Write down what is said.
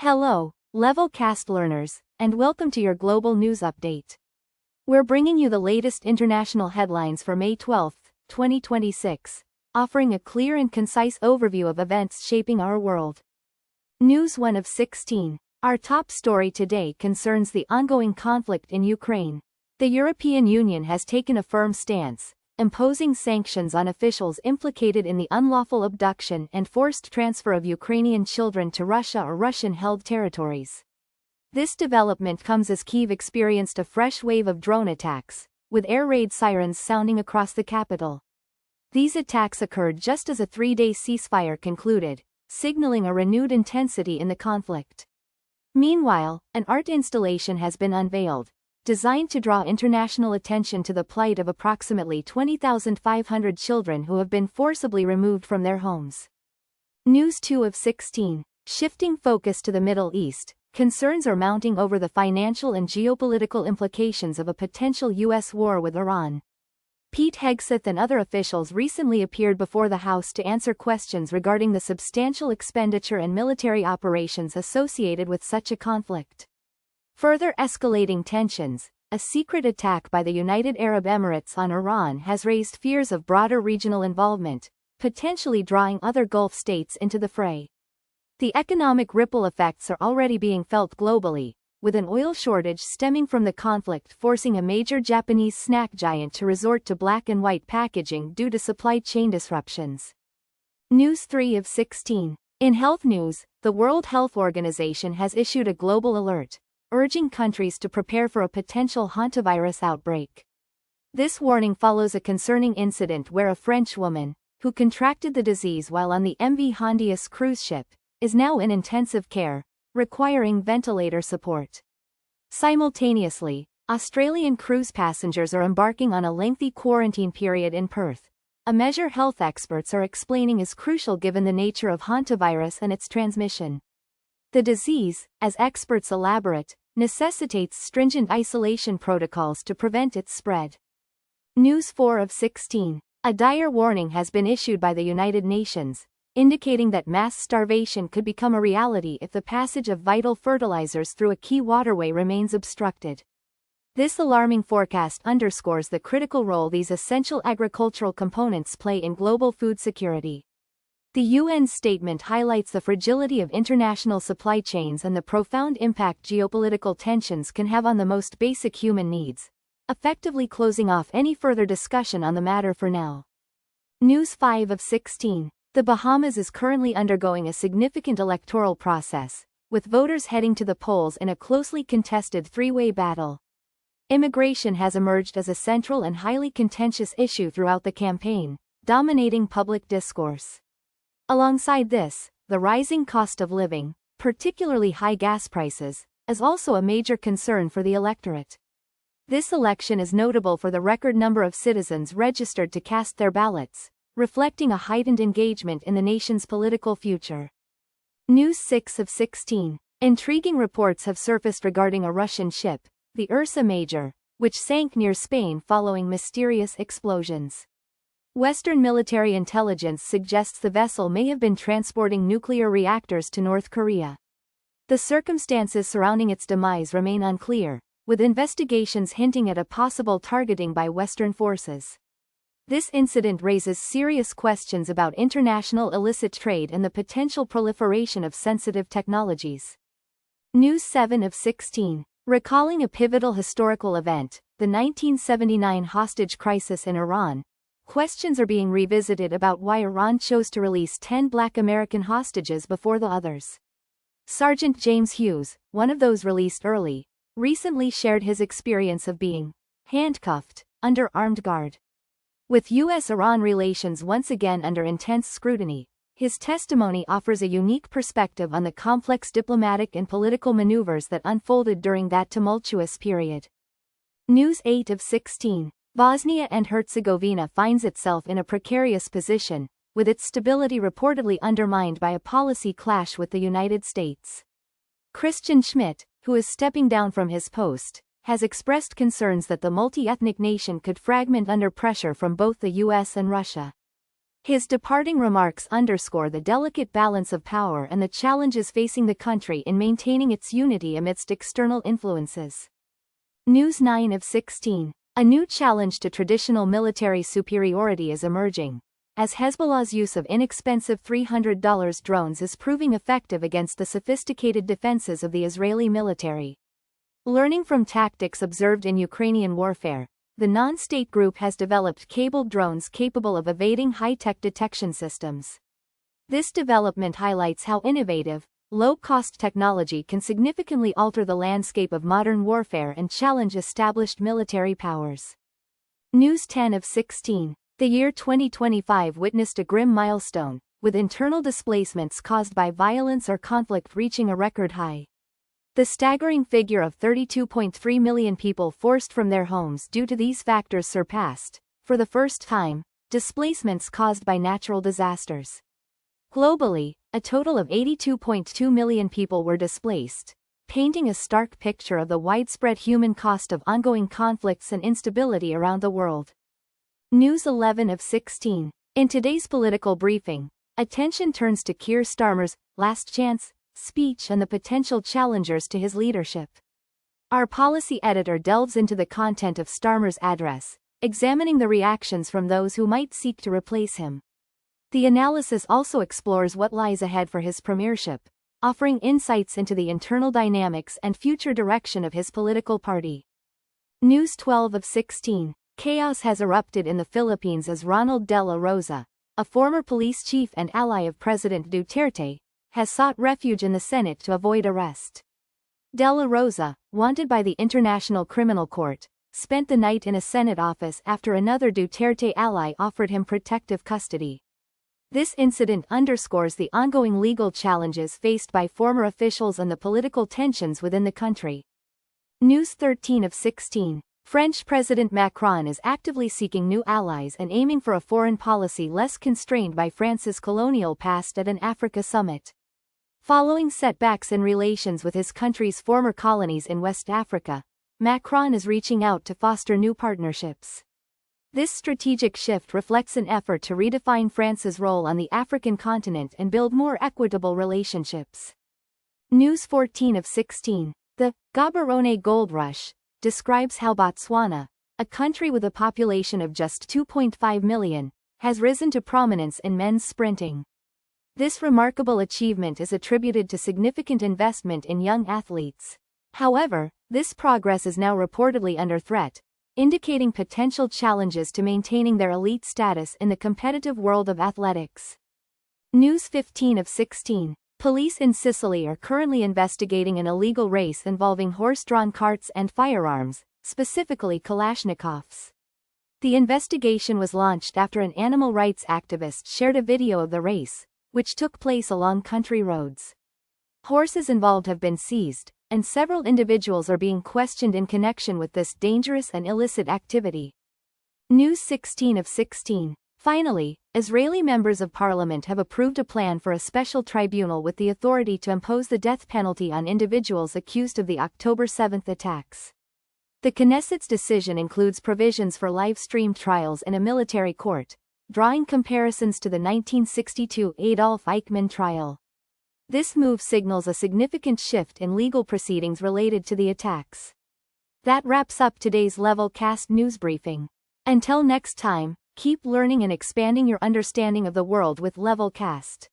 Hello, Level Cast learners, and welcome to your global news update. We're bringing you the latest international headlines for May 12, 2026, offering a clear and concise overview of events shaping our world. News 1 of 16. Our top story today concerns the ongoing conflict in Ukraine. The European Union has taken a firm stance, imposing sanctions on officials implicated in the unlawful abduction and forced transfer of Ukrainian children to Russia or Russian-held territories. This development comes as Kyiv experienced a fresh wave of drone attacks, with air raid sirens sounding across the capital. These attacks occurred just as a three-day ceasefire concluded, signaling a renewed intensity in the conflict. Meanwhile, an art installation has been unveiled, designed to draw international attention to the plight of approximately 20,500 children who have been forcibly removed from their homes. News 2 of 16. Shifting focus to the Middle East, concerns are mounting over the financial and geopolitical implications of a potential U.S. war with Iran. Pete Hegseth and other officials recently appeared before the House to answer questions regarding the substantial expenditure and military operations associated with such a conflict. Further escalating tensions, a secret attack by the United Arab Emirates on Iran has raised fears of broader regional involvement, potentially drawing other Gulf states into the fray. The economic ripple effects are already being felt globally, with an oil shortage stemming from the conflict forcing a major Japanese snack giant to resort to black and white packaging due to supply chain disruptions. News 3 of 16. In health news, the World Health Organization has issued a global alert, urging countries to prepare for a potential hantavirus outbreak. This warning follows a concerning incident where a French woman, who contracted the disease while on the MV Hondius cruise ship, is now in intensive care, requiring ventilator support. Simultaneously, Australian cruise passengers are embarking on a lengthy quarantine period in Perth, a measure health experts are explaining is crucial given the nature of hantavirus and its transmission. The disease, as experts elaborate, necessitates stringent isolation protocols to prevent its spread. News 4 of 16. A dire warning has been issued by the United Nations, indicating that mass starvation could become a reality if the passage of vital fertilizers through a key waterway remains obstructed. This alarming forecast underscores the critical role these essential agricultural components play in global food security. The UN's statement highlights the fragility of international supply chains and the profound impact geopolitical tensions can have on the most basic human needs, effectively closing off any further discussion on the matter for now. News 5 of 16. The Bahamas is currently undergoing a significant electoral process, with voters heading to the polls in a closely contested three-way battle. Immigration has emerged as a central and highly contentious issue throughout the campaign, dominating public discourse. Alongside this, the rising cost of living, particularly high gas prices, is also a major concern for the electorate. This election is notable for the record number of citizens registered to cast their ballots, reflecting a heightened engagement in the nation's political future. News 6 of 16. Intriguing reports have surfaced regarding a Russian ship, the Ursa Major, which sank near Spain following mysterious explosions. Western military intelligence suggests the vessel may have been transporting nuclear reactors to North Korea. The circumstances surrounding its demise remain unclear, with investigations hinting at a possible targeting by Western forces. This incident raises serious questions about international illicit trade and the potential proliferation of sensitive technologies. News 7 of 16. Recalling a pivotal historical event, the 1979 hostage crisis in Iran, questions are being revisited about why Iran chose to release 10 Black American hostages before the others. Sergeant James Hughes, one of those released early, recently shared his experience of being handcuffed under armed guard. With U.S.-Iran relations once again under intense scrutiny, his testimony offers a unique perspective on the complex diplomatic and political maneuvers that unfolded during that tumultuous period. News 8 of 16. Bosnia and Herzegovina finds itself in a precarious position, with its stability reportedly undermined by a policy clash with the United States. Christian Schmidt, who is stepping down from his post, has expressed concerns that the multi-ethnic nation could fragment under pressure from both the US and Russia. His departing remarks underscore the delicate balance of power and the challenges facing the country in maintaining its unity amidst external influences. News 9 of 16. A new challenge to traditional military superiority is emerging, as Hezbollah's use of inexpensive $300 drones is proving effective against the sophisticated defenses of the Israeli military. Learning from tactics observed in Ukrainian warfare, the non-state group has developed cabled drones capable of evading high-tech detection systems. This development highlights how innovative, low-cost technology can significantly alter the landscape of modern warfare and challenge established military powers. News 10 of 16. The year 2025 witnessed a grim milestone, with internal displacements caused by violence or conflict reaching a record high. The staggering figure of 32.3 million people forced from their homes due to these factors surpassed, for the first time, displacements caused by natural disasters. Globally, a total of 82.2 million people were displaced, painting a stark picture of the widespread human cost of ongoing conflicts and instability around the world. News 11 of 16. In today's political briefing, attention turns to Keir Starmer's last chance speech and the potential challengers to his leadership. Our policy editor delves into the content of Starmer's address, examining the reactions from those who might seek to replace him. The analysis also explores what lies ahead for his premiership, offering insights into the internal dynamics and future direction of his political party. News 12 of 16. Chaos has erupted in the Philippines as Ronald de la Rosa, a former police chief and ally of President Duterte, has sought refuge in the Senate to avoid arrest. De la Rosa, wanted by the International Criminal Court, spent the night in a Senate office after another Duterte ally offered him protective custody. This incident underscores the ongoing legal challenges faced by former officials and the political tensions within the country. News 13 of 16. French President Macron is actively seeking new allies and aiming for a foreign policy less constrained by France's colonial past at an Africa summit. Following setbacks in relations with his country's former colonies in West Africa, Macron is reaching out to foster new partnerships. This strategic shift reflects an effort to redefine France's role on the African continent and build more equitable relationships. News 14 of 16. The Gaborone Gold Rush describes how Botswana, a country with a population of just 2.5 million, has risen to prominence in men's sprinting. This remarkable achievement is attributed to significant investment in young athletes. However, this progress is now reportedly under threat, indicating potential challenges to maintaining their elite status in the competitive world of athletics. News 15 of 16. Police in Sicily are currently investigating an illegal race involving horse-drawn carts and firearms, specifically Kalashnikovs. The investigation was launched after an animal rights activist shared a video of the race, which took place along country roads. Horses involved have been seized, and several individuals are being questioned in connection with this dangerous and illicit activity. News 16 of 16. Finally, Israeli members of parliament have approved a plan for a special tribunal with the authority to impose the death penalty on individuals accused of the October 7 attacks. The Knesset's decision includes provisions for live-streamed trials in a military court, drawing comparisons to the 1962 Adolf Eichmann trial. This move signals a significant shift in legal proceedings related to the attacks. That wraps up today's Levelcast news briefing. Until next time, keep learning and expanding your understanding of the world with Levelcast.